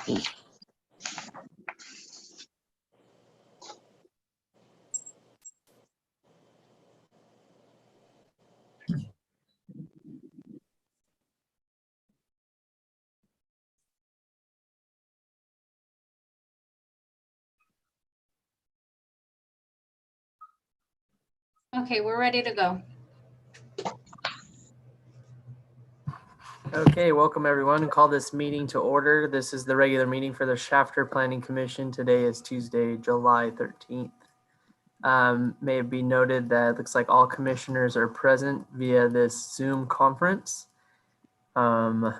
Okay, we're ready to go. Okay, welcome everyone. Call this meeting to order. This is the regular meeting for the Shafter Planning Commission. Today is Tuesday, July 13th. May it be noted that it looks like all commissioners are present via this Zoom conference. And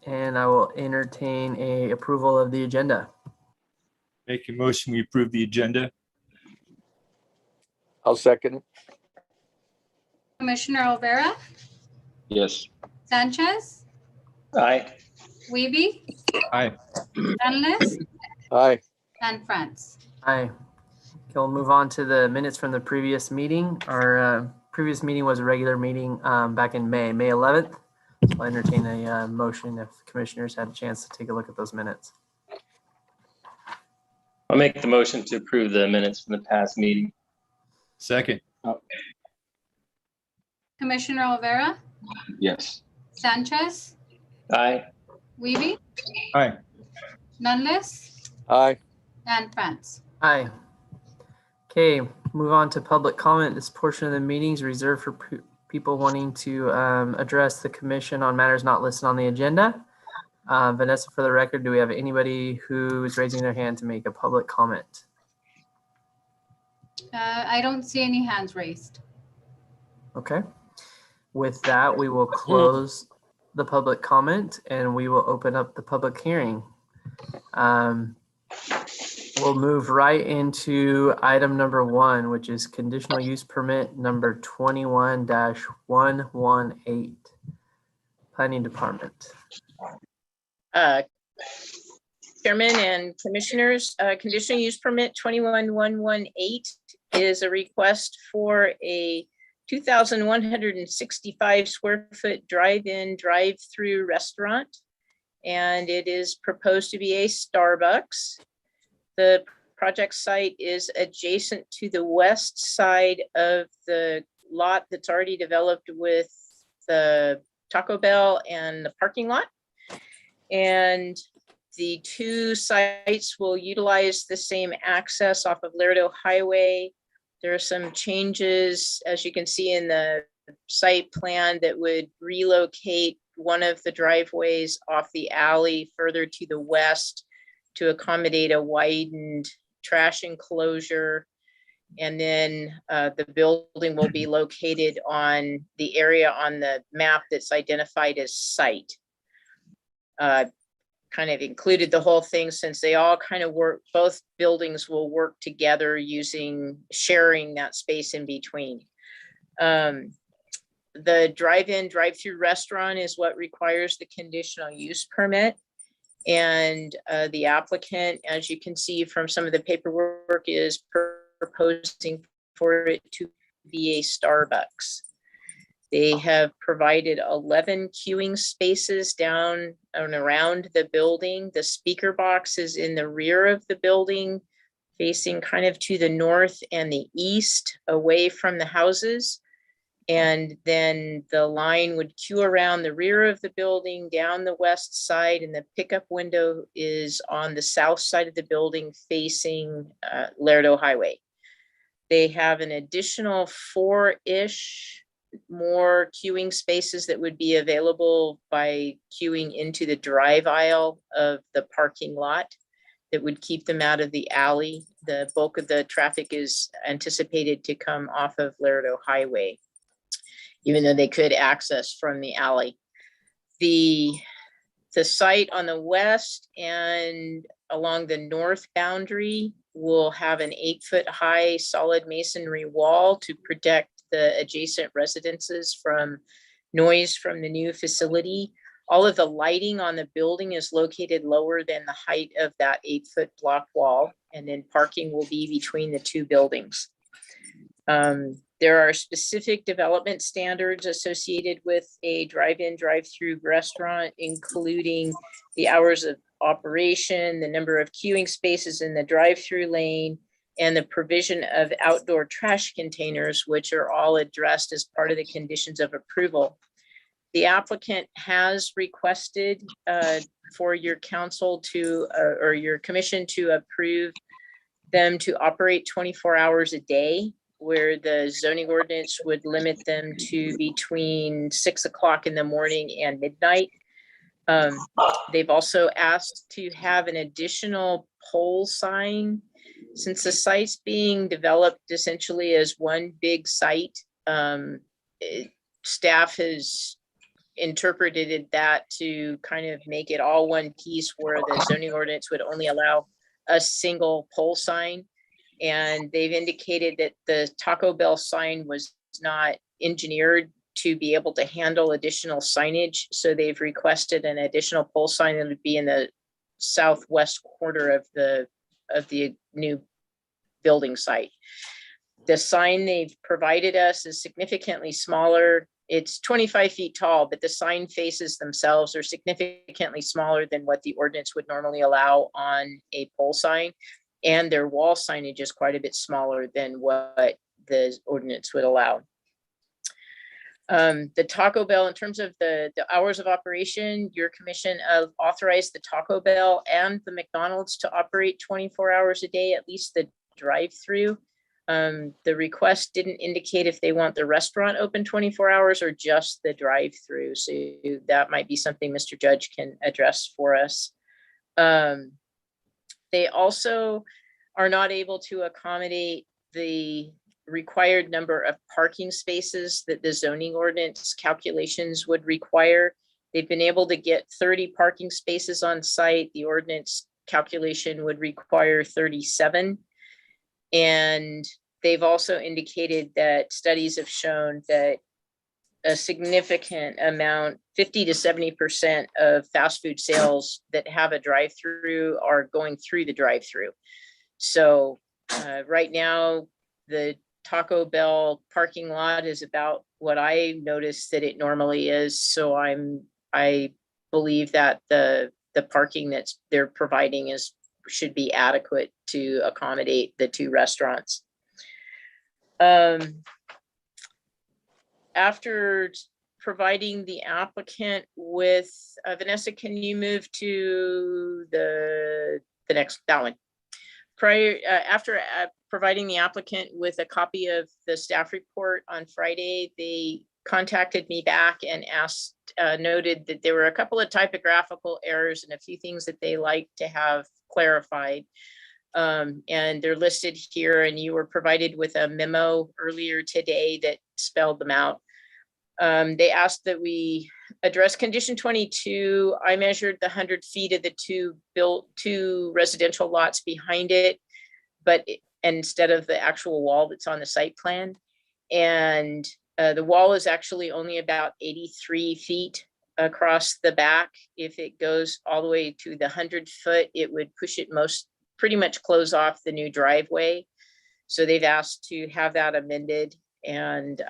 I will entertain a approval of the agenda. Make a motion, we approve the agenda. I'll second it. Commissioner Olvera, Yes. Sanchez, Aye. Wiebe, Aye. Dunless, Aye. and France. Aye. Okay, we'll move on to the minutes from the previous meeting. Our previous meeting was a regular meeting back in May 11th. So I'll entertain a motion if the commissioners had a chance to take a look at those minutes. I'll make the motion to approve the minutes from the past meeting. Second. Commissioner Olvera, Yes. Sanchez, Aye. Wiebe, Aye. Dunless, Aye. and France. Aye. Okay, move on to public comment. This portion of the meeting is reserved for people wanting to address the commission on matters not listed on the agenda. Vanessa, for the record, do we have anybody who is raising their hand to make a public comment? I don't see any hands raised. Okay. With that, we will close the public comment and we will open up the public hearing. We'll move right into item number 1, which is conditional use permit number 21-118. Planning Department. Chairman and Commissioners, conditional use permit 21118 is a request for a 2,165 square foot drive-in, drive-through restaurant. And it is proposed to be a Starbucks. The project site is adjacent to the west side of the lot that's already developed with the Taco Bell and the parking lot. And the two sites will utilize the same access off of Laredo Highway. There are some changes, as you can see in the site plan, that would relocate one of the driveways off the alley further to the west to accommodate a widened trash enclosure. And then the building will be located on the area on the map that's identified as site. Kind of included the whole thing since they all kind of work, both buildings will work together sharing that space in between. The drive-in, drive-through restaurant is what requires the conditional use permit. And the applicant, as you can see from some of the paperwork, is proposing for it to be a Starbucks. They have provided 11 queuing spaces down and around the building. The speaker box is in the rear of the building, facing kind of to the north and the east, away from the houses. And then the line would queue around the rear of the building, down the west side, and the pickup window is on the south side of the building facing Laredo Highway. They have an additional 4-ish more queuing spaces that would be available by queuing into the drive aisle of the parking lot that would keep them out of the alley. The bulk of the traffic is anticipated to come off of Laredo Highway, even though they could access from the alley. The site on the west and along the north boundary will have an 8-foot high solid masonry wall to protect the adjacent residences from noise from the new facility. All of the lighting on the building is located lower than the height of that 8-foot block wall, and then parking will be between the two buildings. There are specific development standards associated with a drive-in, drive-through restaurant, including the hours of operation, the number of queuing spaces in the drive-through lane, and the provision of outdoor trash containers, which are all addressed as part of the conditions of approval. The applicant has requested for your council to, or your commission to approve them to operate 24 hours a day, where the zoning ordinance would limit them to between 6 o'clock in the morning and midnight. They've also asked to have an additional pole sign. Since the site's being developed essentially as one big site, staff has interpreted that to kind of make it all one piece, where the zoning ordinance would only allow a single pole sign. And they've indicated that the Taco Bell sign was not engineered to be able to handle additional signage. So they've requested an additional pole sign that would be in the southwest quarter of the new building site. The sign they've provided us is significantly smaller. It's 25 feet tall, but the sign faces themselves are significantly smaller than what the ordinance would normally allow on a pole sign. And their wall signage is quite a bit smaller than what the ordinance would allow. The Taco Bell, in terms of the hours of operation, your commission authorized the Taco Bell and the McDonald's to operate 24 hours a day, at least the drive-through. The request didn't indicate if they want the restaurant open 24 hours or just the drive-through. So that might be something Mr. Judge can address for us. They also are not able to accommodate the required number of parking spaces that the zoning ordinance calculations would require. They've been able to get 30 parking spaces on site. The ordinance calculation would require 37. And they've also indicated that studies have shown that a significant amount, 50 to 70% of fast food sales that have a drive-through are going through the drive-through. So right now, the Taco Bell parking lot is about what I noticed that it normally is. So I believe that the parking that they're providing should be adequate to accommodate the two restaurants. After providing the applicant with, Vanessa, can you move to the next, that one? After providing the applicant with a copy of the staff report on Friday, they contacted me back and asked, noted that there were a couple of typographical errors and a few things that they like to have clarified. And they're listed here, and you were provided with a memo earlier today that spelled them out. They asked that we address condition 22. I measured the 100 feet of the two residential lots behind it, but instead of the actual wall that's on the site plan. And the wall is actually only about 83 feet across the back. If it goes all the way to the 100 foot, it would push it pretty much close off the new driveway. So they've asked to have that amended. And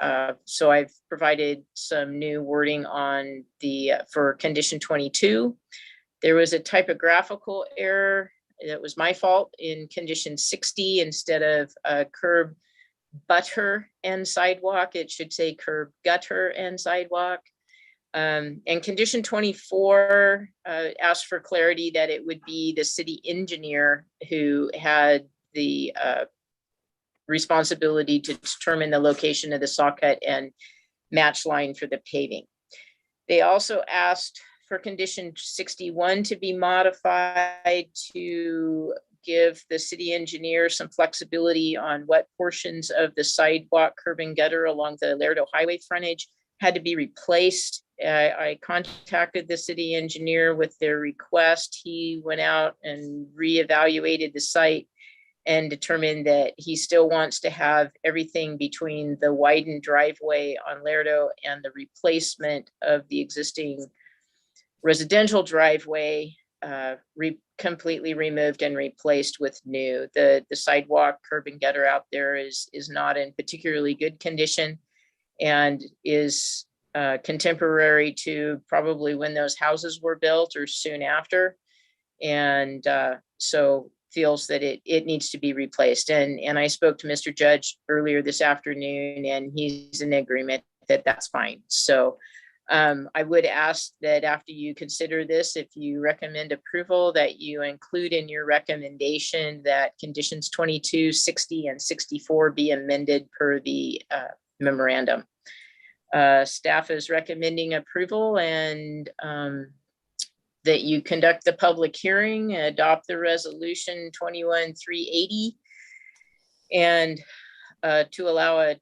so I've provided some new wording on for condition 22. There was a typographical error that was my fault in condition 60. Instead of curb gutter and sidewalk, it should say curb gutter and sidewalk. And condition 24 asked for clarity that it would be the city engineer who had the responsibility to determine the location of the saw cut and match line for the paving. They also asked for condition 61 to be modified to give the city engineer some flexibility on what portions of the sidewalk, curb and gutter along the Laredo Highway frontage had to be replaced. I contacted the city engineer with their request. He went out and reevaluated the site and determined that he still wants to have everything between the widened driveway on Laredo and the replacement of the existing residential driveway completely removed and replaced with new. The sidewalk, curb and gutter out there is not in particularly good condition and is contemporary to probably when those houses were built or soon after. And so feels that it needs to be replaced. And I spoke to Mr. Judge earlier this afternoon, and he's in agreement that that's fine. So I would ask that after you consider this, if you recommend approval, that you include in your recommendation that conditions 22, 60, and 64 be amended per the memorandum. Staff is recommending approval, and that you conduct the public hearing, adopt the resolution 21-380, and to allow a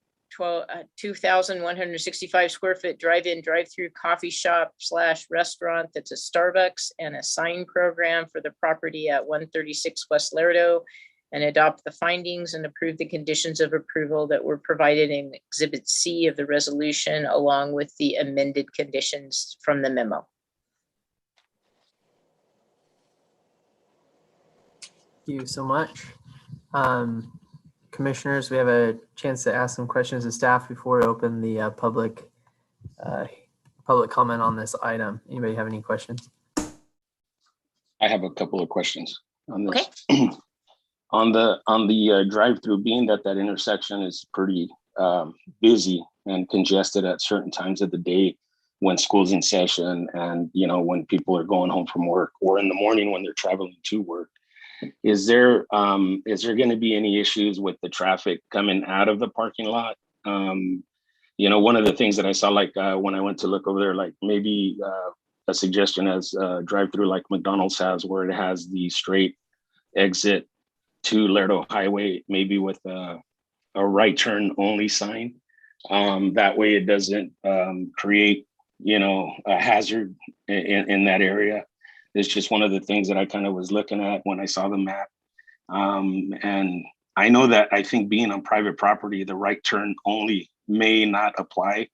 2,165 square foot drive-in, drive-through coffee shop / restaurant that's a Starbucks, and a sign program for the property at 136 West Lerdo, and adopt the findings and approve the conditions of approval that were provided in Exhibit C of the resolution, along with the amended conditions from the memo. Thank you so much. Commissioners, we have a chance to ask some questions to staff before we open the public comment on this item. Anybody have any questions? I have a couple of questions on this. Okay. on the drive-through, being that intersection is pretty busy and congested at certain times of the day when school's in session, and when people are going home from work, or in the morning when they're traveling to work. Is there going to be any issues with the traffic coming out of the parking lot? One of the things that I saw, like when I went to look over there, like maybe a suggestion as drive-through like McDonald's has, where it has the straight exit to Lerdo Highway, maybe with a right turn only sign. That way it doesn't create, a hazard in that area. It's just one of the things that I kind of was looking at when I saw the map. And I know that I think being on private property, the right turn only may not apply,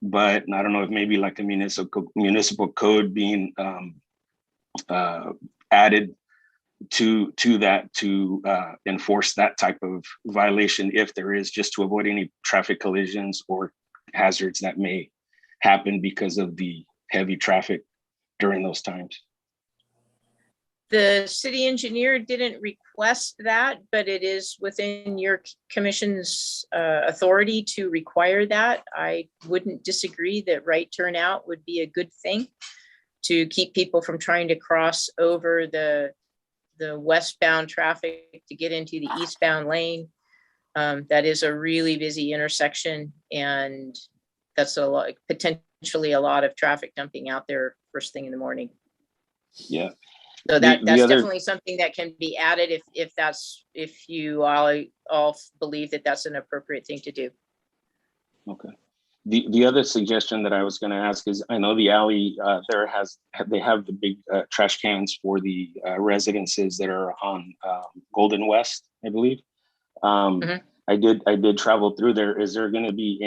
but I don't know if maybe like a municipal code being added to that to enforce that type of violation, if there is, just to avoid any traffic collisions or hazards that may happen because of the heavy traffic during those times. The city engineer didn't request that, but it is within your commission's authority to require that. I wouldn't disagree that right turnout would be a good thing to keep people from trying to cross over the westbound traffic to get into the eastbound lane. That is a really busy intersection, and that's potentially a lot of traffic dumping out there first thing in the morning. Yeah. So that's definitely something that can be added if you all believe that that's an appropriate thing to do. Okay. The other suggestion that I was going to ask is, I know the alley they have the big trash cans for the residences that are on Golden West, I believe. I did travel through there. Is there going to be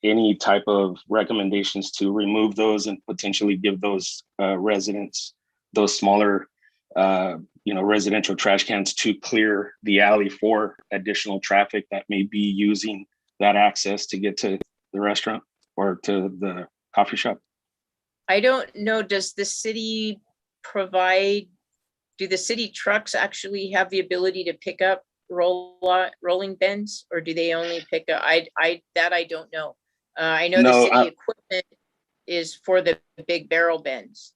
any type of recommendations to remove those and potentially give those residents those smaller residential trash cans to clear the alley for additional traffic that may be using that access to get to the restaurant or to the coffee shop? I don't know. Does the city do the city trucks actually have the ability to pick up rolling bins, or do they only pick up? I don't know. I know the city equipment is for the big barrel bins.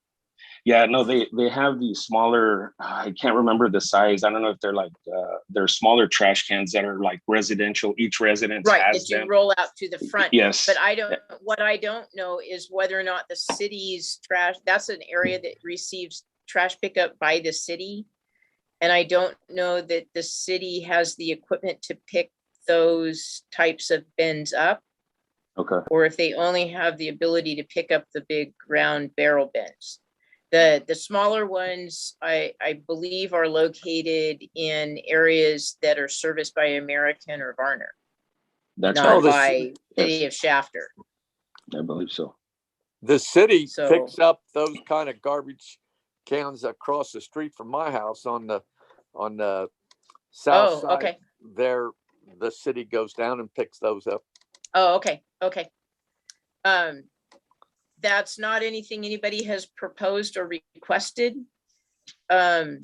Yeah, no, they have these smaller, I can't remember the size. I don't know if they're smaller trash cans that are like residential. Each residence has them. That you roll out to the front. Yes. But what I don't know is whether or not the city's trash, that's an area that receives trash pickup by the city. And I don't know that the city has the equipment to pick those types of bins up. Okay. Or if they only have the ability to pick up the big round barrel bins. The smaller ones, I believe, are located in areas that are serviced by American or Varner. That's not by City of Shafter. I believe so. The city picks up those kind of garbage cans across the street from my house on the south side. Okay. There, the city goes down and picks those up. Oh, okay. Okay. That's not anything anybody has proposed or requested. I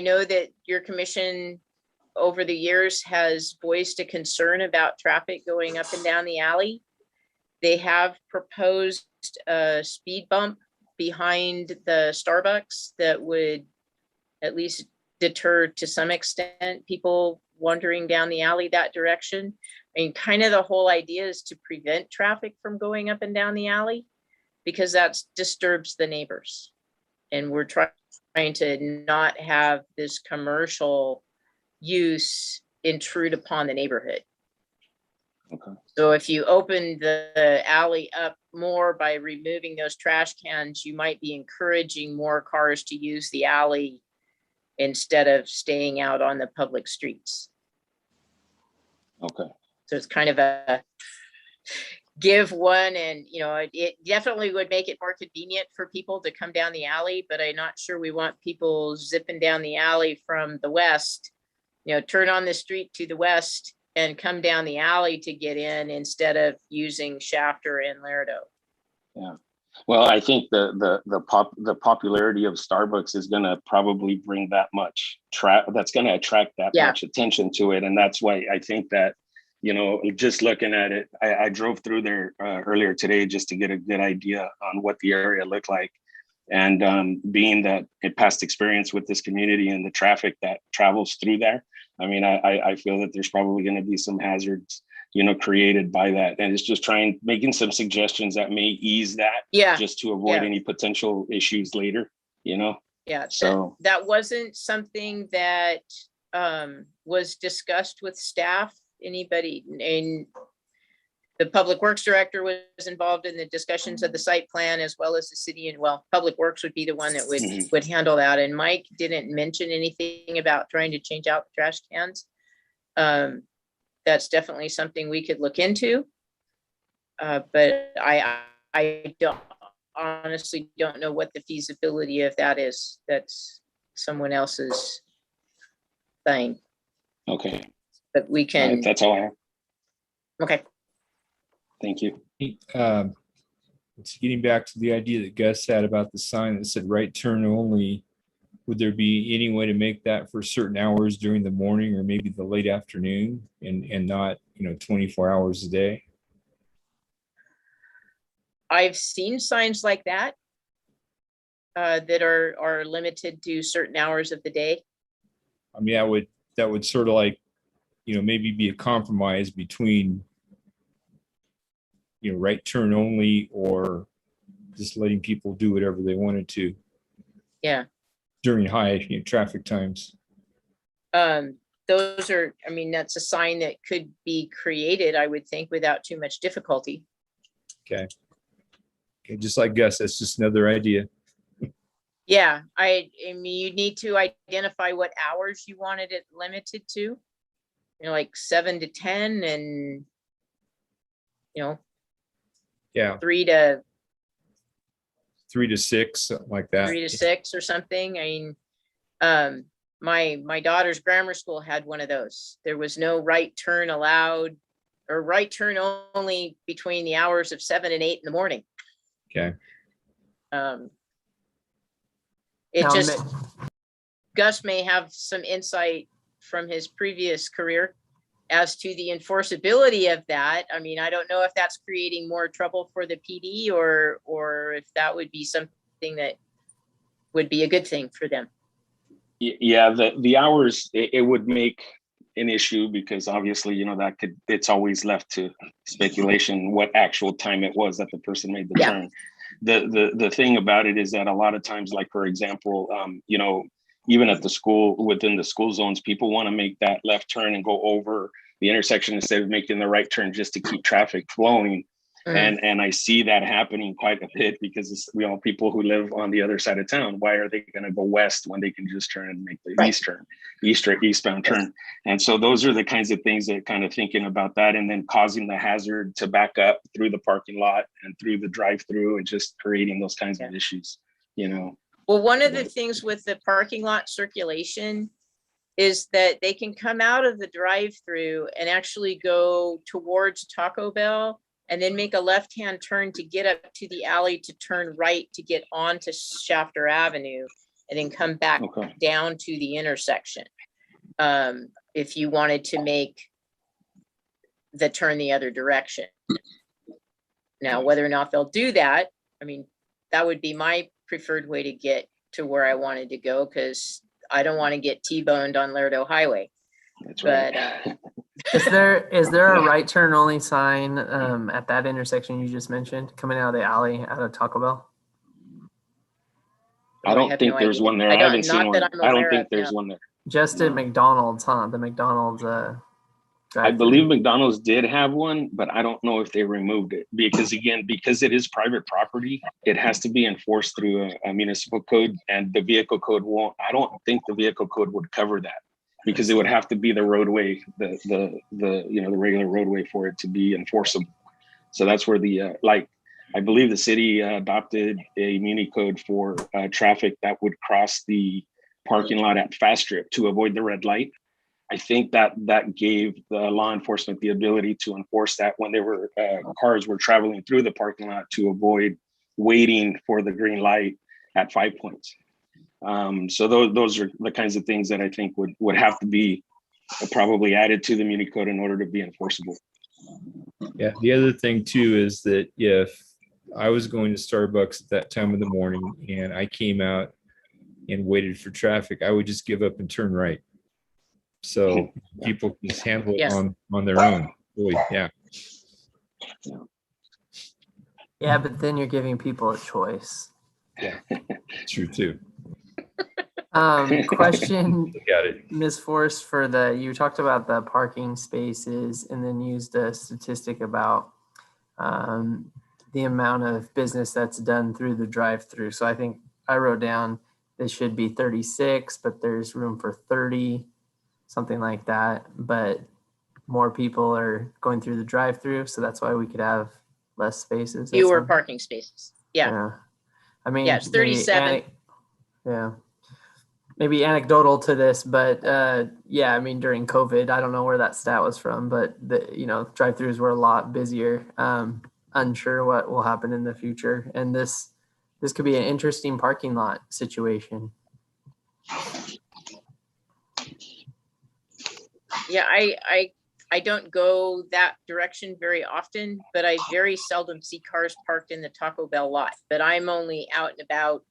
know that your commission over the years has voiced a concern about traffic going up and down the alley. They have proposed a speed bump behind the Starbucks that would at least deter to some extent people wandering down the alley that direction. I mean, kind of the whole idea is to prevent traffic from going up and down the alley because that disturbs the neighbors. And we're trying to not have this commercial use intrude upon the neighborhood. Okay. So if you open the alley up more by removing those trash cans, you might be encouraging more cars to use the alley instead of staying out on the public streets. Okay. So it's kind of a give one, and you know, it definitely would make it more convenient for people to come down the alley, but I'm not sure we want people zipping down the alley from the west, you know, turn on the street to the west and come down the alley to get in instead of using Shafter and Lerdo. Yeah. Well, I think the popularity of Starbucks is going to probably bring that much that's going to attract that much attention to it. And that's why I think that, you know, just looking at it, I drove through there earlier today just to get a good idea on what the area looked like. And being that a past experience with this community and the traffic that travels through there, I mean, I feel that there's probably going to be some hazards, you know, created by that. And it's just making some suggestions that may ease that, just to avoid any potential issues later, you know? Yeah, so that wasn't something that was discussed with staff. Anybody in the public works director was involved in the discussions of the site plan, as well as the city, and well, public works would be the one that would handle that. And Mike didn't mention anything about trying to change out the trash cans. That's definitely something we could look into. But I honestly don't know what the feasibility of that is. That's someone else's thing. Okay. But we can. Right, that's all I have. Okay. Thank you. It's getting back to the idea that Gus had about the sign that said right turn only. Would there be any way to make that for certain hours during the morning or maybe the late afternoon and not, you know, 24 hours a day? I've seen signs like that that are limited to certain hours of the day. I mean, that would sort of like, you know, maybe be a compromise between, you know, right turn only or just letting people do whatever they wanted to. Yeah. During high, you know, traffic times. Those are, I mean, that's a sign that could be created, I would think, without too much difficulty. Okay. Okay, just like Gus, that's just another idea. Yeah, I mean, you need to identify what hours you wanted it limited to. You know, like 7 to 10 and, you know, 3 to 6, something like that. 3 to 6 or something. I mean, my daughter's grammar school had one of those. There was no right turn allowed, or right turn only between the hours of 7 and 8 in the morning. Okay. Gus may have some insight from his previous career as to the enforceability of that. I mean, I don't know if that's creating more trouble for the PD or if that would be something that would be a good thing for them. Yeah, the hours, it would make an issue because obviously, you know, it's always left to speculation what actual time it was that the person made the turn. The thing about it is that a lot of times, like, for example, you know, even at the school, within the school zones, people want to make that left turn and go over the intersection instead of making the right turn just to keep traffic flowing. And I see that happening quite a bit because it's, you know, people who live on the other side of town, why are they going to go west when they can just turn and make the eastbound turn? And so those are the kinds of things that kind of thinking about that, and then causing the hazard to back up through the parking lot and through the drive-through and just creating those kinds of issues, you know. Well, one of the things with the parking lot circulation is that they can come out of the drive-through and actually go towards Taco Bell and then make a left-hand turn to get up to the alley to turn right to get onto Shafter Avenue, and then come back Okay. down to the intersection. If you wanted to make the turn the other direction. Now, whether or not they'll do that, I mean, that would be my preferred way to get to where I wanted to go, because I don't want to get T-boned on Laredo Highway. That's right. But Is there a right turn only sign at that intersection you just mentioned, coming out of the alley out of Taco Bell? I don't have think no there's idea. one there. I I don't- haven't seen not one. that I'm I don't aware think of, there's no. one there. Just at McDonald's, huh? The McDonald's I drive-thru. believe McDonald's did have one, but I don't know if they removed it because, again, because it is private property, it has to be enforced through a municipal code, and the vehicle code won't. I don't think the vehicle code would cover that, because it would have to be the roadway, the regular roadway for it to be enforceable. So that's where the I believe the city adopted a muni code for traffic that would cross the parking lot at Fast Strip to avoid the red light. I think that gave the law enforcement the ability to enforce that when cars were traveling through the parking lot to avoid waiting for the green light at 5 points. So those are the kinds of things that I think would have to be probably added to the muni code in order to be enforceable. Yeah, the other thing too is that if I was going to Starbucks at that time of the morning and I came out and waited for traffic, I would just give up and turn right. So people can just handle it Yeah. on their own. Really, yeah. Yeah, but then you're giving people a choice. Yeah, true too. Question, Got it. Ms. Forrest, you talked about the parking spaces and then used a statistic about the amount of business that's done through the drive-through. So I think I wrote down this should be 36, but there's room for 30, something like that. But more people are going through the drive-through, so that's why we could have less spaces. fewer parking spaces. Yeah. I mean, Yeah, it's 37. Maybe anecdotal to this, but I mean, during COVID, I don't know where that stat was from, but drive-throughs were a lot busier. Unsure what will happen in the future, and this could be an interesting parking lot situation. Yeah, I don't go that direction very often, but I very seldom see cars parked in the Taco Bell lot. But I'm only out and about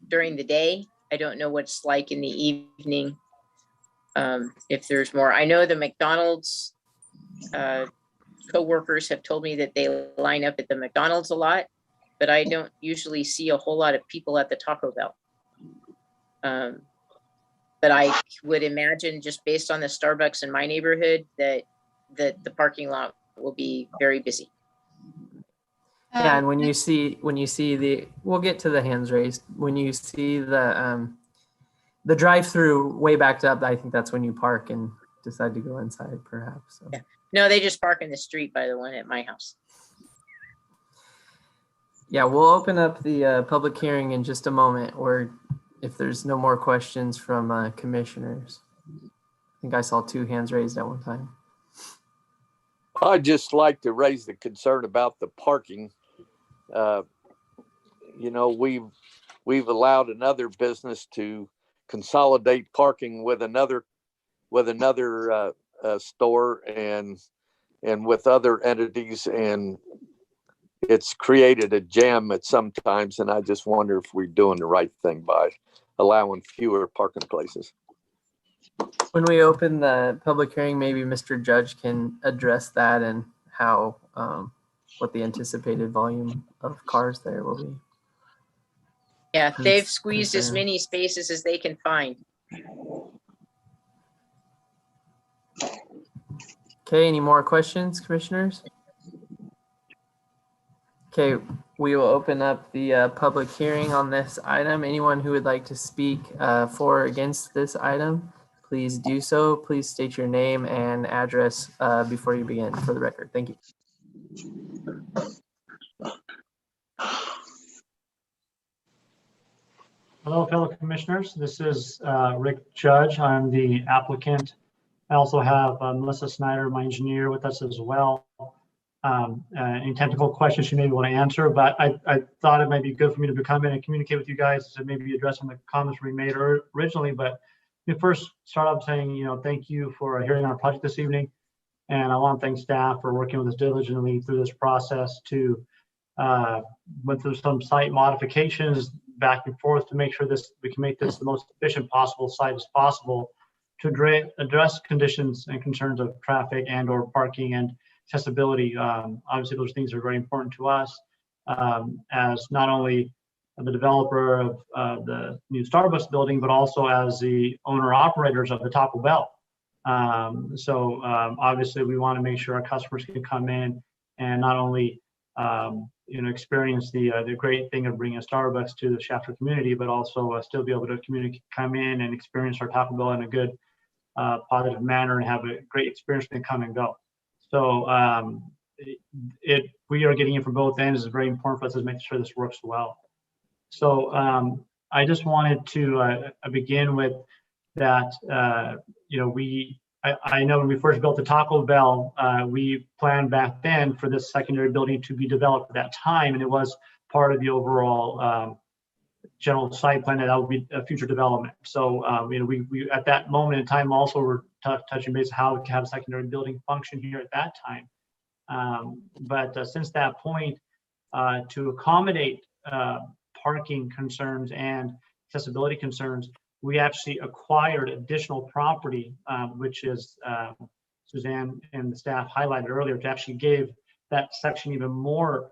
during the day. I don't know what it's like in the evening. If there's more, I know the McDonald's co-workers have told me that they line up at the McDonald's a lot, but I don't usually see a whole lot of people at the Taco Bell. But I would imagine, just based on the Starbucks in my neighborhood, that the parking lot will be very busy. Yeah, and when you see we'll get to the hands raised. When you see the drive-through way backed up, I think that's when you park and decide to go inside, perhaps. So. Yeah. No, they just park in the street by the one at my house. Yeah, we'll open up the public hearing in just a moment, or if there's no more questions from commissioners. I think I saw 2 hands raised at one time. I'd just like to raise the concern about the parking. We've allowed another business to consolidate parking with another store and with other entities, and it's created a jam at some times. And I just wonder if we're doing the right thing by allowing fewer parking places. When we open the public hearing, maybe Mr. Judge can address that and how what the anticipated volume of cars there will be. Yeah, they've squeezed as many spaces as they can find. Okay, any more questions, commissioners? Okay, we will open up the public hearing on this item. Anyone who would like to speak for or against this item, please do so. Please state your name and address before you begin for the record. Thank you. Hello, fellow commissioners. This is Rick Judge. I'm the applicant. I also have Melissa Snyder, my engineer, with us as well. any technical questions you maybe want to answer, but I thought it might be good for me to come in and communicate with you guys to maybe address some of the comments we made originally. But we first start off saying, thank you for hearing our project this evening. And I want to thank staff for working with us diligently through this process to went through some site modifications back and forth to make sure we can make this the most efficient possible site as possible to address conditions and concerns of traffic and or parking and accessibility. Obviously, those things are very important to us as not only the developer of the new Starbucks building, but also as the owner operators of the Taco Bell. Obviously, we want to make sure our customers can come in and not only experience the great thing of bringing a Starbucks to the Shafter community, but also still be able to come in and experience our Taco Bell in a good, positive manner and have a great experience when they come and go. So we are getting it from both ends. It's very important for us to make sure this works well. So I just wanted to begin with that. I know when we first built the Taco Bell, we planned back then for this secondary building to be developed at that time, and it was part of the overall general site plan that would be a future development. So we at that moment in time also were touching base how we can have a secondary building function here at that time. But since that point, to accommodate parking concerns and accessibility concerns, we actually acquired additional property, which is Suzanne and the staff highlighted earlier, to actually give that section even more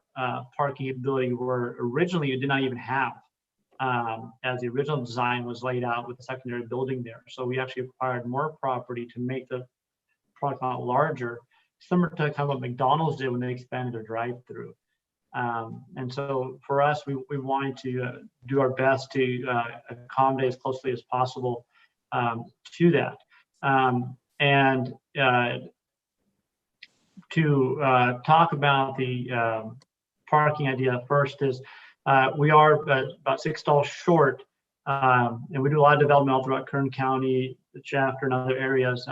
parking ability where originally you did not even have, as the original design was laid out with the secondary building there. So we actually acquired more property to make the parking lot larger, similar to kind of what McDonald's did when they expanded their drive-through. And so for us, we wanted to do our best to accommodate as closely as possible to that. To talk about the parking idea first is we are about 6 stalls short, and we do a lot of development all throughout Kern County, the Shafter, and other areas.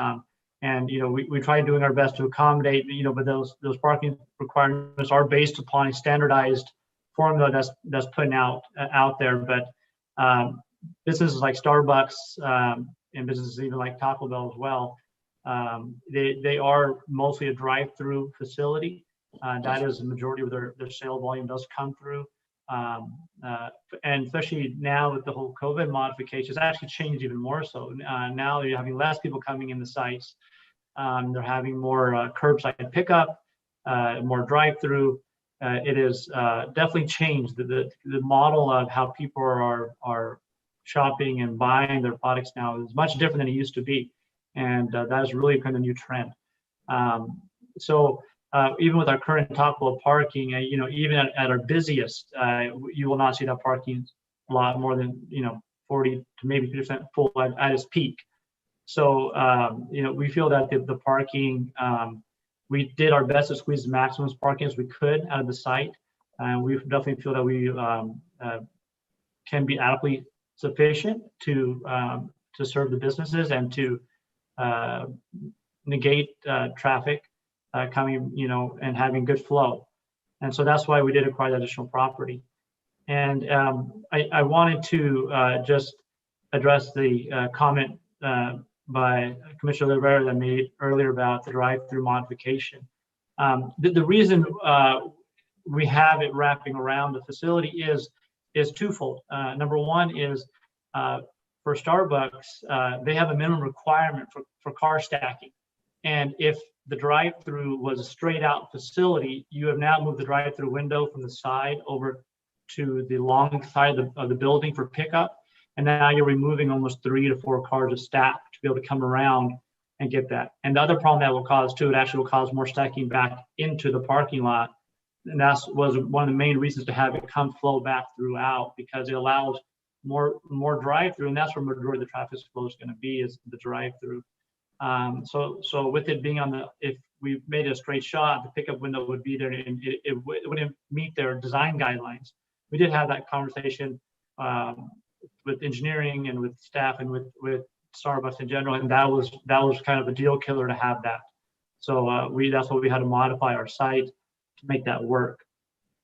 We try doing our best to accommodate, but those parking requirements are based upon a standardized formula that's putting out there. But businesses like Starbucks and businesses even like Taco Bell as well, they are mostly a drive-through facility. That is the majority of their sale volume does come through. And especially now with the whole COVID modifications, it's actually changed even more so. Now you're having less people coming in the sites. They're having more curbside pickup, more drive-through. It is definitely changed. The model of how people are shopping and buying their products now is much different than it used to be. And that is really kind of a new trend. Even with our current Taco Bell parking, even at our busiest, you will not see that parking a lot more than 40 to maybe 50% full at its peak. So we feel that the parking, we did our best to squeeze the maximum parking as we could out of the site, and we definitely feel that we can be adequately sufficient to serve the businesses and to negate traffic coming, and having good flow. And so that's why we did acquire that additional property. And I wanted to just address the comment by Commissioner Rivera that made earlier about the drive-through modification. The reason we have it wrapping around the facility is twofold. Number one is for Starbucks, they have a minimum requirement for car stacking. And if the drive-through was a straight out facility, you have now moved the drive-through window from the side over to the long side of the building for pickup. And now you're removing almost 3 to 4 cars of stack to be able to come around and get that. And the other problem that will cause too, it actually will cause more stacking back into the parking lot. And that was one of the main reasons to have it come flow back throughout, because it allows more drive-through, and that's where majority of the traffic flow is going to be, is the drive-through. So with it being if we made a straight shot, the pickup window would be there, and it wouldn't meet their design guidelines. We did have that conversation with engineering and with staff and with Starbucks in general, and that was kind of a deal killer to have that. So that's why we had to modify our site make that work.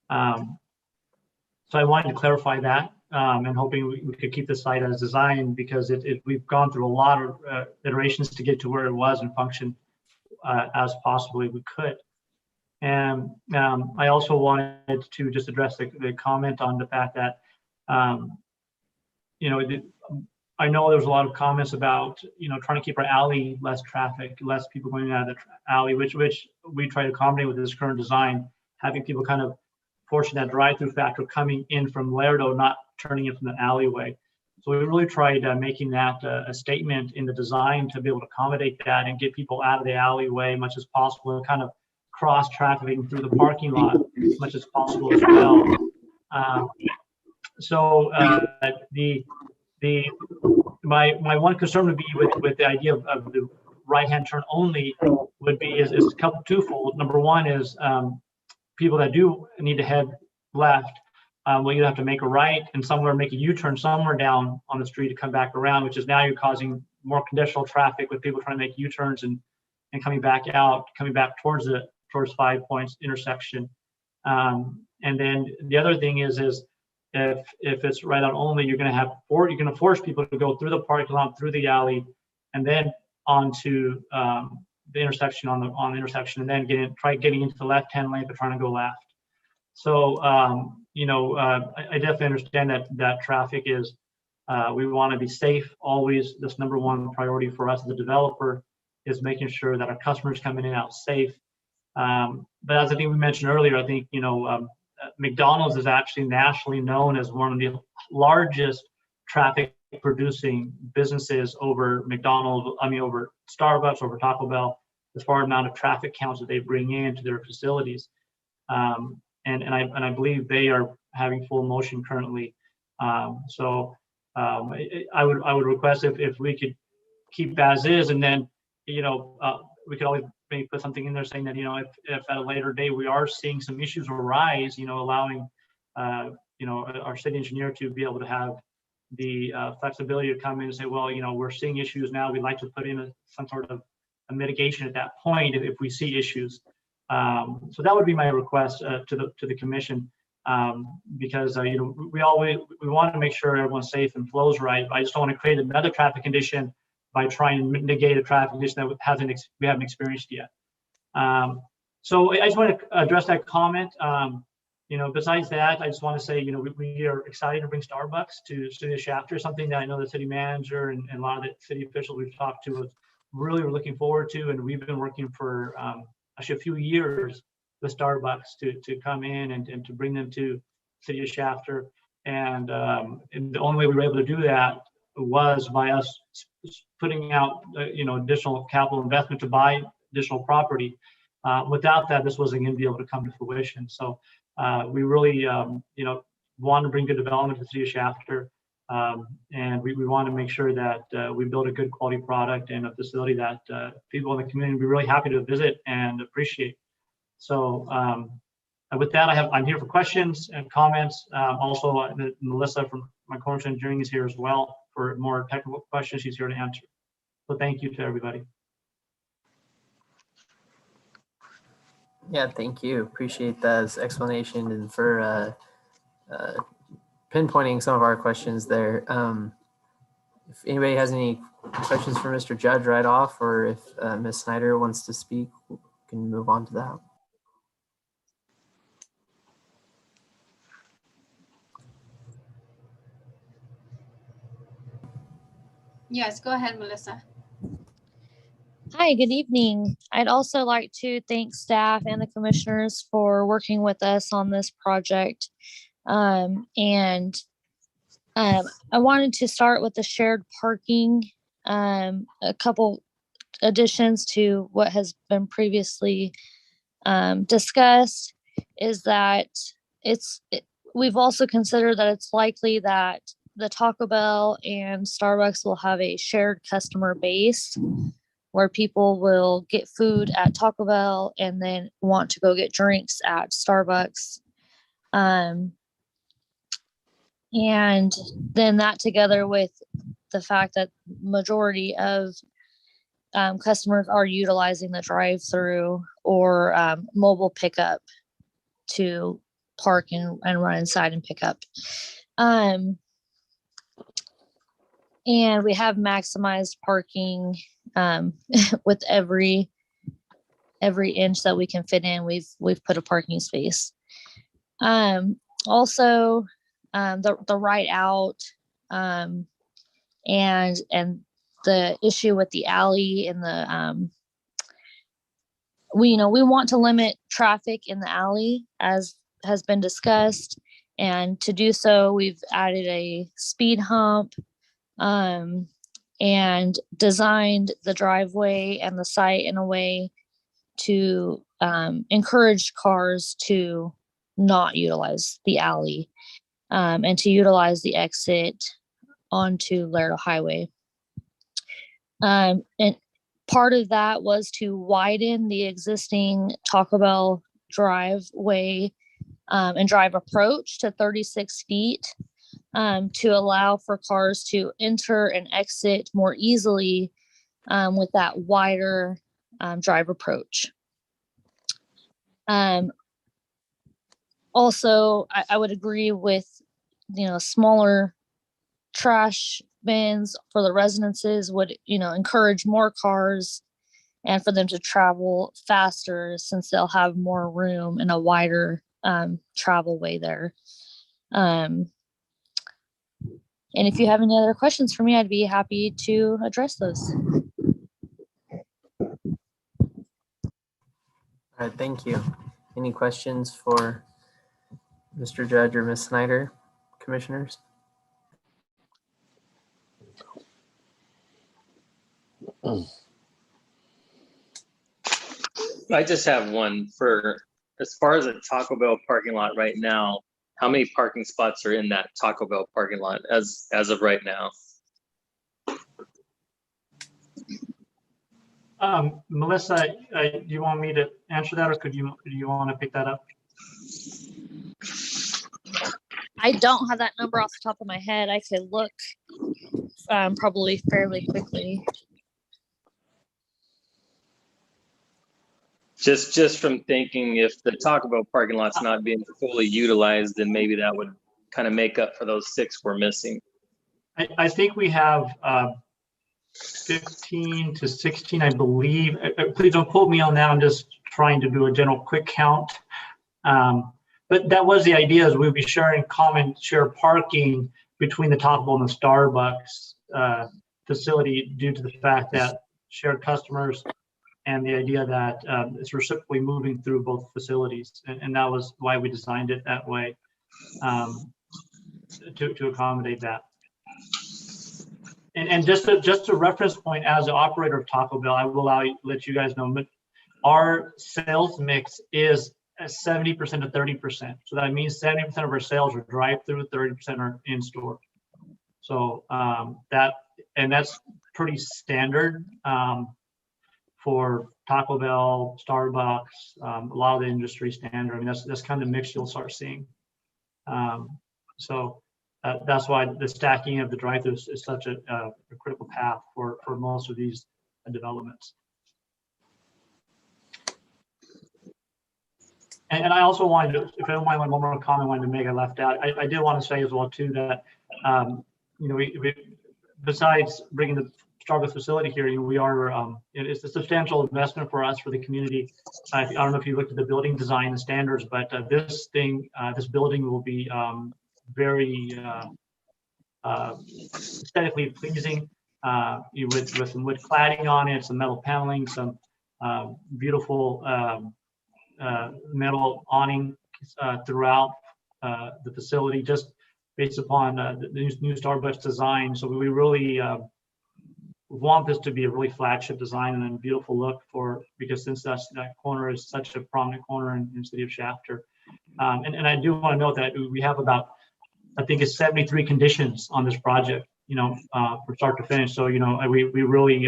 So I wanted to clarify that, and hoping we could keep the site as designed, because we've gone through a lot of iterations to get to where it was and function as possibly we could. And I also wanted to just address the comment on the fact that, you know, I know there's a lot of comments about, you know, trying to keep our alley less traffic, less people going out of the alley, which we try to accommodate with this current design, having people kind of forcing that drive-through factor coming in from Lerdo, not turning it from the alleyway. So we really tried making that a statement in the design to be able to accommodate that and get people out of the alleyway as much as possible, and kind of cross trafficking through the parking lot as much as possible as well. My one concern would be with the idea of the right-hand turn only would be is twofold. Number one is people that do need to head left, well, you have to make a right and somewhere make a U-turn somewhere down on the street to come back around, which is now you're causing more conditional traffic with people trying to make U-turns and coming back towards 5 Points intersection. And then the other thing is if it's right on only, you're going to force people to go through the parking lot, through the alley, and then onto the intersection on the intersection, and then try getting into the left-hand lane, but trying to go left. So you know, I definitely understand that traffic is. We want to be safe always. This number one priority for us as a developer is making sure that our customers coming in and out safe. But as I think we mentioned earlier, I think, you know, McDonald's is actually nationally known as one of the largest traffic producing businesses over over Starbucks, over Taco Bell, as far as amount of traffic counts that they bring into their facilities. And I believe they are having full motion currently. So I would request if we could keep as is, and then, you know, we could always maybe put something in there saying that, you know, if at a later date we are seeing some issues arise, you know, allowing you know, our city engineer to be able to have the flexibility to come in and say, well, you know, we're seeing issues now, we'd like to put in some sort of a mitigation at that point if we see issues. So that would be my request to the commission, because you know, we want to make sure everyone's safe and flows right. I just don't want to create another traffic condition by trying to negate a traffic condition that we haven't experienced yet. So I just want to address that comment. You know, besides that, I just want to say, you know, we are excited to bring Starbucks to City of Shafter, something that I know the city manager and a lot of the city officials we've talked to was really were looking forward to, and we've been working for actually a few years with Starbucks to come in and to bring them to City of Shafter. And the only way we were able to do that was by us putting out you know, additional capital investment to buy additional property. Without that, this wasn't going to be able to come to fruition. So we really you know, want to bring good development to the City of Shafter, and we want to make sure that we build a good quality product and a facility that people in the community will be really happy to visit and appreciate. So with that, I'm here for questions and comments. Also, Melissa from my Cornerstone Engineering is here as well for more technical questions. She's here to answer. So thank you to everybody. Yeah, thank you. Appreciate that explanation and for pinpointing some of our questions there. If anybody has any questions for Mr. Judge right off, or if Ms. Snyder wants to speak, we can move on to that. Yes, go ahead, Melissa. Hi, good evening. I'd also like to thank staff and the commissioners for working with us on this project. I wanted to start with the shared parking, a couple additions to what has been previously discussed is that we've also considered that it's likely that the Taco Bell and Starbucks will have a shared customer base where people will get food at Taco Bell and then want to go get drinks at Starbucks. And then that together with the fact that majority of customers are utilizing the drive-through or mobile pickup to park and run inside and pick up. And we have maximized parking with every inch that we can fit in. We've put a parking space. Also, the right out and the issue with the alley and the we want to limit traffic in the alley as has been discussed, and to do so we've added a speed hump and designed the driveway and the site in a way to encourage cars to not utilize the alley and to utilize the exit onto Laredo Highway. And part of that was to widen the existing Taco Bell driveway and drive approach to 36 feet to allow for cars to enter and exit more easily with that wider drive approach. Also, I would agree with, smaller trash bins for the residences would, encourage more cars and for them to travel faster since they'll have more room and a wider travel way there. And if you have any other questions for me, I'd be happy to address those. All right, thank you. Any questions for Mr. Judge or Ms. Snyder, commissioners? I just have one for, as far as a Taco Bell parking lot right now, how many parking spots are in that Taco Bell parking lot as of right now? Melissa, do you want me to answer that, or do you want to pick that up? I don't have that number off the top of my head. I could look probably fairly quickly. Just from thinking, if the Taco Bell parking lot's not being fully utilized, then maybe that would kind of make up for those 6 we're missing. I think we have 15 to 16, I believe. Please don't quote me on that. I'm just trying to do a general quick count. But that was the idea, is we'd be sharing share parking between the Taco Bell and the Starbucks facility due to the fact that shared customers and the idea that it's reciprocally moving through both facilities. And that was why we designed it that way, to accommodate that. And just a reference point, as the operator of Taco Bell, I will let you guys know, but our sales mix is 70% to 30%. So that means 70% of our sales are drive-through, 30% are in-store. So that's pretty standard for Taco Bell, Starbucks, a lot of the industry standard. I mean, that's kind of the mix you'll start seeing. So that's why the stacking of the drive-throughs is such a critical path for most of these developments. And I also wanted to, if I don't mind, one more comment I wanted to make, I left out. I did want to say as well too that we besides bringing the Starbucks facility here, we are it's a substantial investment for us, for the community. I don't know if you looked at the building design and standards, but this building will be very aesthetically pleasing, with some wood cladding on it, some metal paneling, some beautiful metal awning throughout the facility, just based upon the new Starbucks design. So we really want this to be a really flagship design and a beautiful look because since that corner is such a prominent corner in the city of Shafter. And I do want to note that we have about, I think it's 73 conditions on this project, from start to finish. So, we really,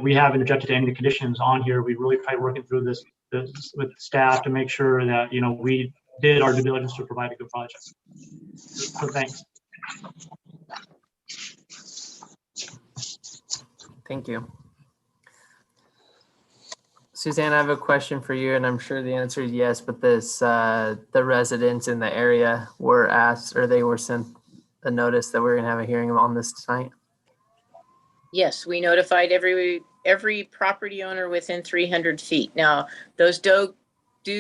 we haven't objected to any of the conditions on here. We really tried working through this with staff to make sure that, we did our due diligence to provide a good project. So thanks. Thank you. Suzanne, I have a question for you, and I'm sure the answer is yes, but this, the residents in the area were asked, or they were sent a notice that we're gonna have a hearing on this tonight. Yes, we notified every property owner within 300 feet. Now, those do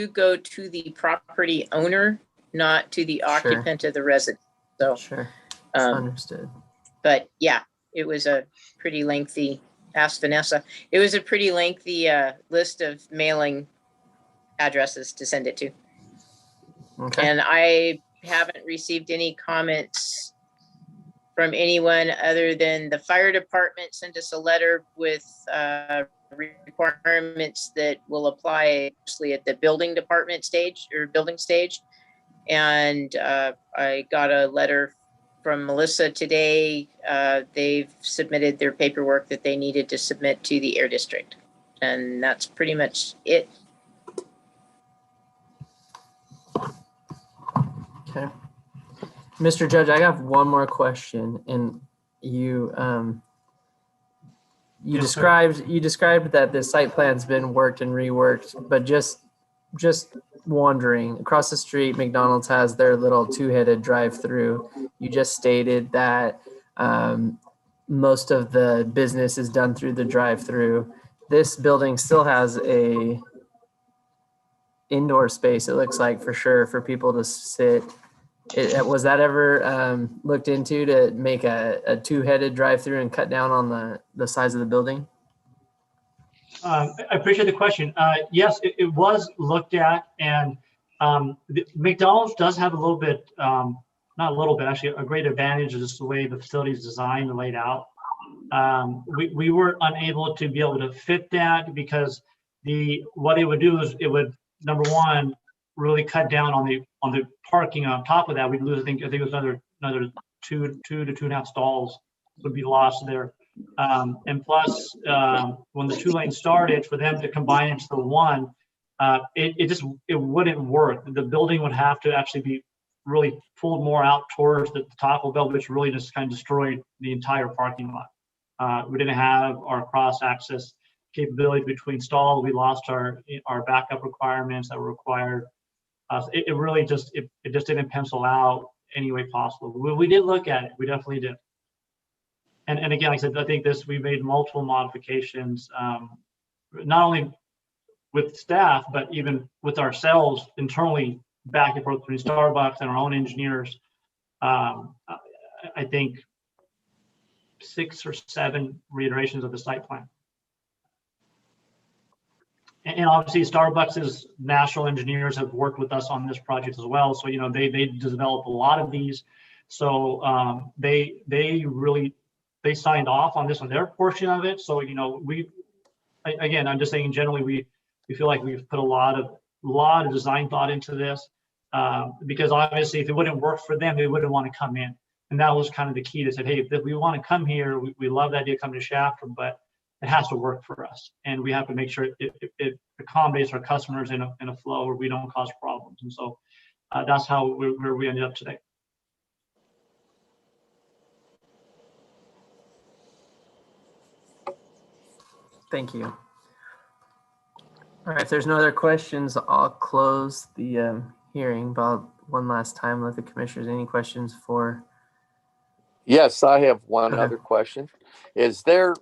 go to the property owner, not to the occupant of the residence. So, Sure, um, understood. but yeah, it was a pretty lengthy, ask Vanessa, it was a pretty lengthy list of mailing addresses to send it to. Okay, And I haven't received any comments from anyone other than the fire department sent us a letter with requirements that will apply mostly at the building department stage or building stage. And I got a letter from Melissa today. They've submitted their paperwork that they needed to submit to the air district. And that's pretty much it. okay. Mr. Judge, I have one more question, and you Yes, sir. described that the site plan's been worked and reworked, but just wondering, across the street, McDonald's has their little two-headed drive-through. You just stated that most of the business is done through the drive-through. This building still has a indoor space, it looks like, for sure, for people to sit. Was that ever looked into to make a two-headed drive-through and cut down on the size of the building? I appreciate the question. Yes, it was looked at, and McDonald's does have a little bit, not a little bit, actually a great advantage is just the way the facility is designed and laid out. We were unable to be able to fit that because what it would do is it would, number one, really cut down on the parking. On top of that, we'd lose, I think it was another 2 to 2.5 stalls would be lost there. And plus, when the 2 lanes started, for them to combine into the one, it wouldn't work. The building would have to actually be really pulled more out towards the Taco Bell, which really just kind of destroyed the entire parking lot. We didn't have our cross-access capability between stalls. We lost our backup requirements that were required. It really just didn't pencil out any way possible. We did look at it. We definitely did. And again, like I said, I think we made multiple modifications, not only with staff, but even with ourselves internally, back and forth between Starbucks and our own engineers. I think 6 or 7 reiterations of the site plan. And obviously Starbucks' national engineers have worked with us on this project as well. So, they developed a lot of these. So they signed off on this on their portion of it. So, again, I'm just saying generally we feel like we've put a lot of design thought into this because obviously if it wouldn't work for them, they wouldn't want to come in. And that was kind of the key to say, hey, if we want to come here, we love the idea of coming to Shafter, but it has to work for us. And we have to make sure it accommodates our customers in a flow where we don't cause problems. And so that's where we ended up today. Thank you. All right, if there's no other questions, I'll close the hearing, but one last time, let the commissioners, any questions for? Yes, I have one Okay. other question. Is there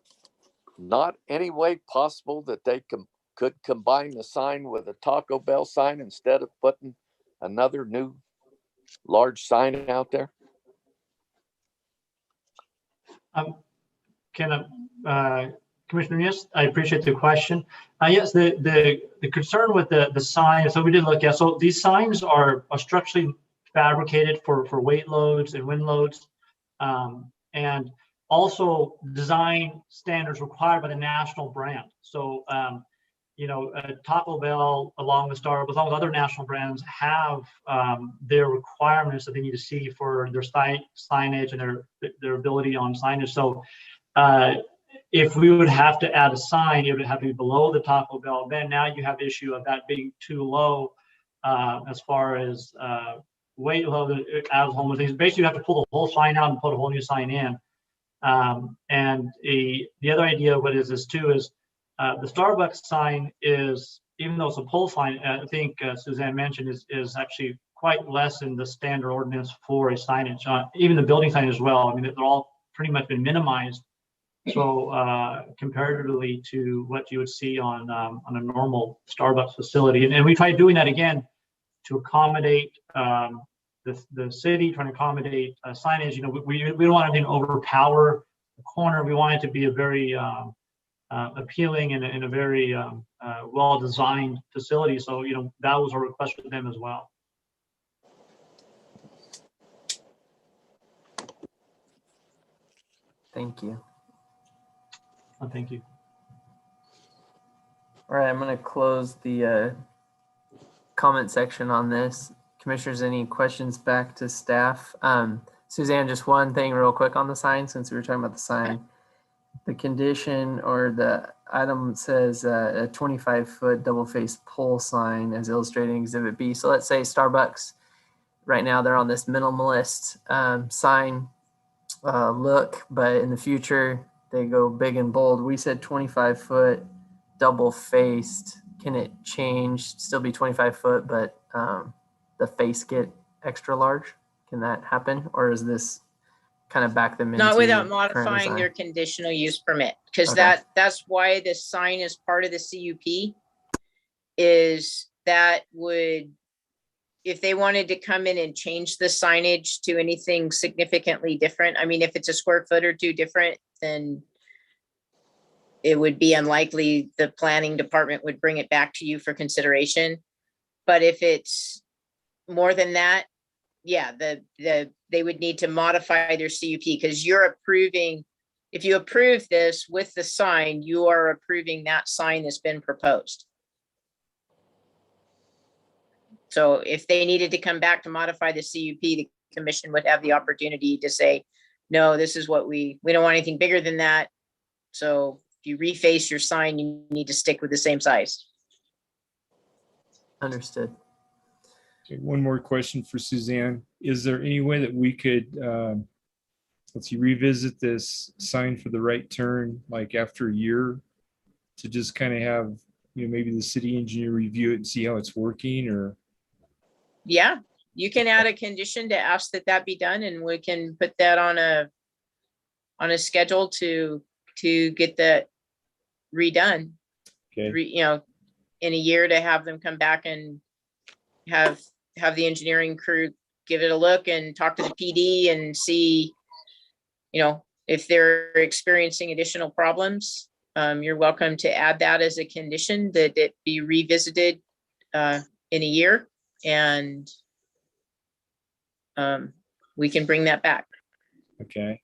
not any way possible that they could combine the sign with a Taco Bell sign instead of putting another new large sign out there? Commissioner, yes, I appreciate the question. Yes, the concern with the sign, so we did look at, so these signs are structurally fabricated for weight loads and wind loads, and also design standards required by the national brand. So, Taco Bell, along with Starbucks, along with other national brands, have their requirements that they need to see for their signage and their ability on signage. So, if we would have to add a sign, it would have to be below the Taco Bell. Then now you have the issue of that being too low as far as weight load as homeless things. Basically, you have to pull the whole sign out and put a whole new sign in. And the other idea, what is this too, is The Starbucks sign is, even though it's a pole sign, I think Suzanne mentioned is actually quite less in the standard ordinance for a signage. Even the building sign as well. I mean, they're all pretty much been minimized. So comparatively to what you would see on a normal Starbucks facility, and we tried doing that again to accommodate the city, trying to accommodate signage. You know, we don't want anything to overpower the corner. We want it to be a very appealing and a very well-designed facility. So, you know, that was a request for them as well. Thank you. Oh, thank you. All right, I'm going to close the comment section on this. Commissioners, any questions back to staff? Suzanne, just one thing real quick on the sign, since we were talking about the sign. The condition or the item says a 25-foot double-faced pole sign as illustrated in Exhibit B. So let's say Starbucks, right now they're on this minimalist sign look, but in the future they go big and bold. We said 25-foot double-faced. Can it change, still be 25 foot, but the face get extra large? Can that happen? Or is this kind of back them into Not without current modifying design? their conditional use permit, because Okay. that's why this sign is part of the CUP, is that would, if they wanted to come in and change the signage to anything significantly different, I mean, if it's a square foot or two different, then it would be unlikely the planning department would bring it back to you for consideration. But if it's more than that, yeah, they would need to modify their CUP, because you're approving, if you approve this with the sign, you are approving that sign that's been proposed. So if they needed to come back to modify the CUP, the commission would have the opportunity to say, no, this is what we don't want anything bigger than that. So if you reface your sign, you need to stick with the same size. Understood. Okay, one more question for Suzanne. Is there any way that we could, let's see, revisit this sign for the right turn, like after a year, to just kind of have, you know, maybe the city engineer review it and see how it's working? Or Yeah, you can add a condition to ask that be done, and we can put that on a schedule to get that redone. okay, You know, in a year, to have them come back and have the engineering crew give it a look and talk to the PD and see, you know, if they're experiencing additional problems. You're welcome to add that as a condition, that it be revisited in a year, and we can bring that back. okay.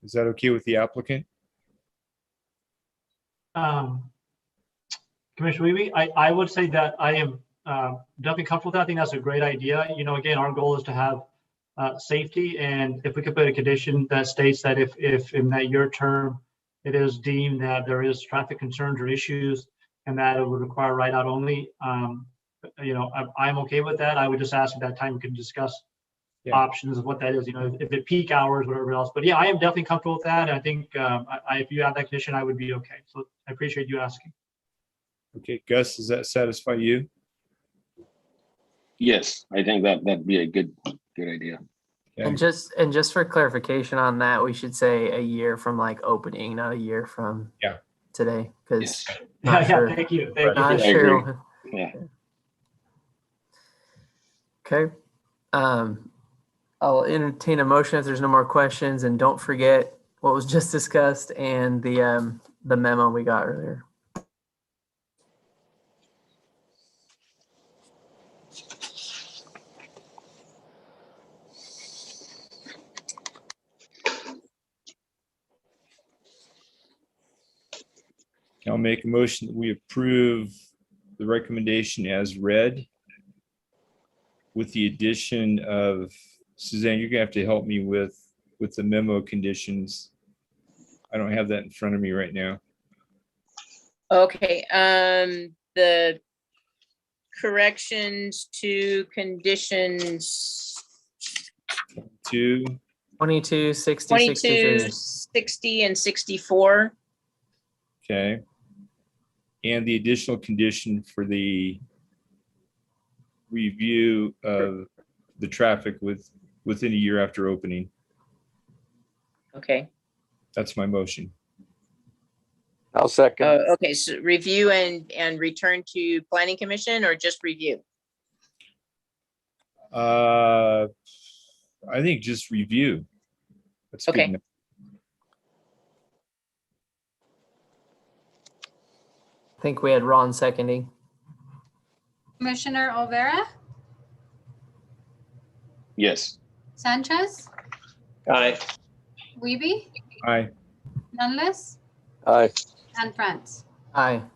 Is that okay with the applicant? Commissioner Wiebe, I would say that I am definitely comfortable with that. I think that's a great idea. You know, again, our goal is to have safety, and if we could put a condition that states that if in that year term it is deemed that there is traffic concerns or issues and that it would require ride out only, you know, I'm okay with that. I would just ask at that time we can discuss options of what that is, you know, if it peak hours, whatever else. But yeah, I am definitely comfortable with that. I think if you have that condition, I would be okay. So I appreciate you asking. Okay, Gus, does that satisfy you? Yes, I think that'd be a good idea. Okay. And just for clarification on that, we should say a year from like opening, not a year from today, because Yes. Yeah, thank you. Thank you. I not sure. agree. Yeah. Okay. I'll entertain a motion if there's no more questions, and don't forget what was just discussed and the memo we got earlier. I'll make a motion that we approve the recommendation as read, with the addition of, Suzanne, you're gonna have to help me with the memo conditions. I don't have that in front of me right now. Okay, the corrections to conditions 22, 60, 22, 63. 60, and 64. Okay. And the additional condition for the review of the traffic within a year after opening. Okay. That's my motion. I'll second. Okay, so review and return to planning commission or just review? I think just review. That's good Okay. enough. I think we had Ron seconding. Commissioner Olvera, Yes. Sanchez, Aye. Wiebe, Aye. Nunless, Aye. and France. Aye. All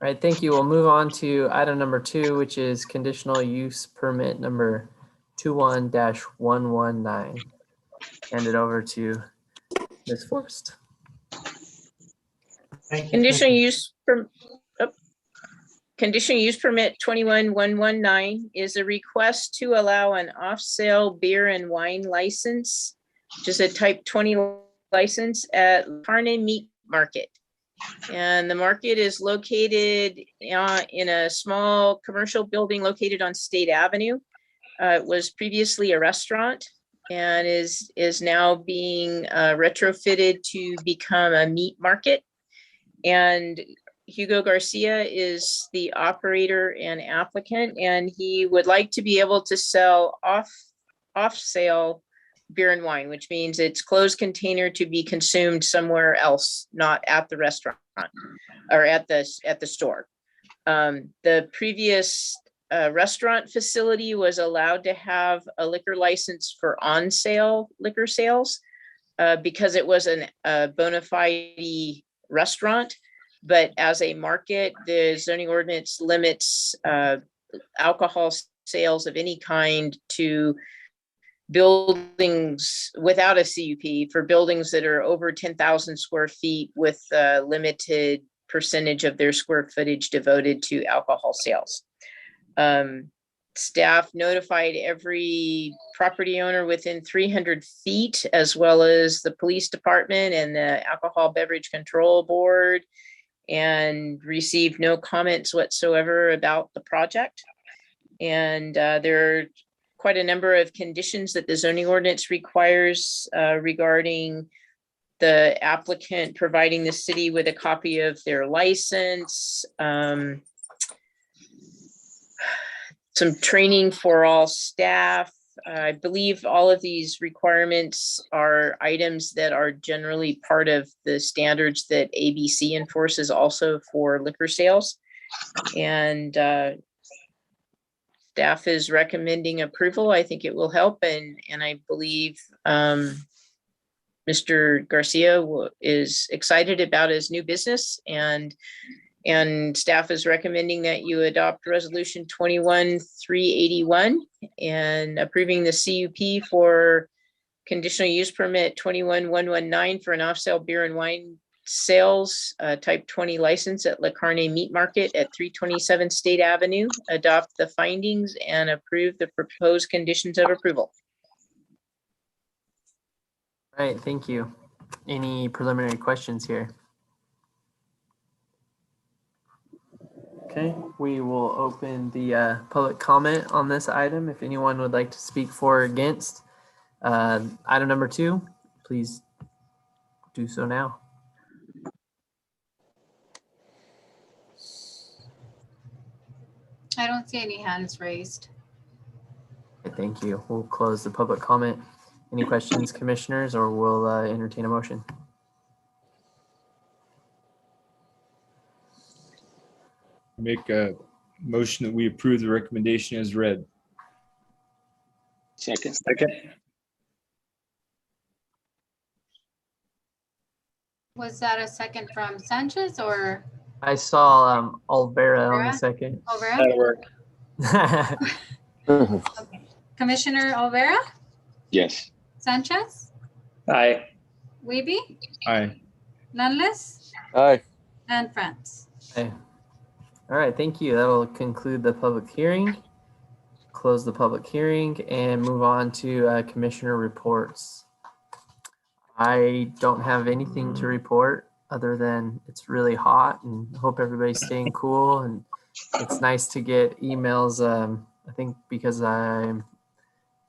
right, thank you. We'll move on to item number 2, which is conditional use permit number 21-119. Hand it over to Ms. Forrest. Thank you, Conditional Commissioner. use conditional use permit 21119 is a request to allow an off-sale beer and wine license, which is a type 20 license at Carne Meat Market. And the market is located in a small commercial building located on State Avenue. It was previously a restaurant and is now being retrofitted to become a meat market. And Hugo Garcia is the operator and applicant, and he would like to be able to sell off-sale beer and wine, which means it's closed container to be consumed somewhere else, not at the restaurant or at the store. The previous restaurant facility was allowed to have a liquor license for on-sale liquor sales because it was a bona fide restaurant. But as a market, the zoning ordinance limits alcohol sales of any kind to buildings without a CUP for buildings that are over 10,000 square feet with a limited percentage of their square footage devoted to alcohol sales. Staff notified every property owner within 300 feet, as well as the police department and the Alcohol Beverage Control Board, and received no comments whatsoever about the project. And there are quite a number of conditions that the zoning ordinance requires regarding the applicant providing the city with a copy of their license, some training for all staff. I believe all of these requirements are items that are generally part of the standards that ABC enforces also for liquor sales. And staff is recommending approval. I think it will help. And I believe Mr. Garcia is excited about his new business, and staff is recommending that you adopt resolution 21-381 and approving the CUP for conditional use permit 21-119 for an off-sale beer and wine sales type 20 license at La Carne Meat Market at 327 State Avenue. Adopt the findings and approve the proposed conditions of approval. All right, thank you. Any preliminary questions here? Okay, we will open the public comment on this item. If anyone would like to speak for or against item number 2, please do so now. I don't see any hands raised. Okay, thank you. We'll close the public comment. Any questions, commissioners, or we'll entertain a motion? Make a motion that we approve the recommendation as read. Second. Was that a second from Sanchez or I saw Olvera on the Olvera? second. Olvera? That'll work. Okay. Commissioner Olvera, Yes. Sanchez, Aye. Wiebe, Aye. Nunless, Aye. and France. Okay. All right, thank you. That will conclude the public hearing. Close the public hearing and move on to commissioner reports. I don't have anything to report. other than it's really hot, and hope everybody's staying cool. And it's nice to get emails. I think because I'm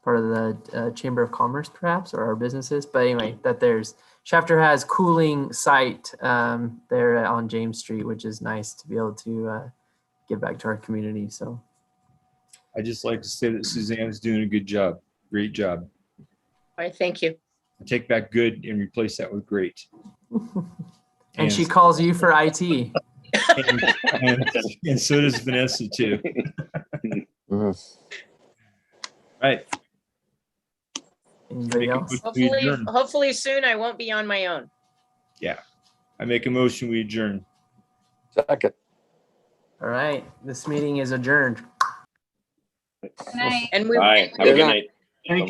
part of the Chamber of Commerce, perhaps, or our businesses. But anyway, that there's Shafter has cooling site there on James Street, which is nice to be able to give back to our community. So I just like to say that Suzanne's doing a good job. Great job. All right, thank you. I take back good and replace that with great. and she calls you for IT. And so does Vanessa too. Right. Anybody else? Hopefully soon I won't be on my own. Yeah. I make a motion, we adjourn. Second. All right. This meeting is adjourned. Good night. And we. Bye. Have a good night. Thank you.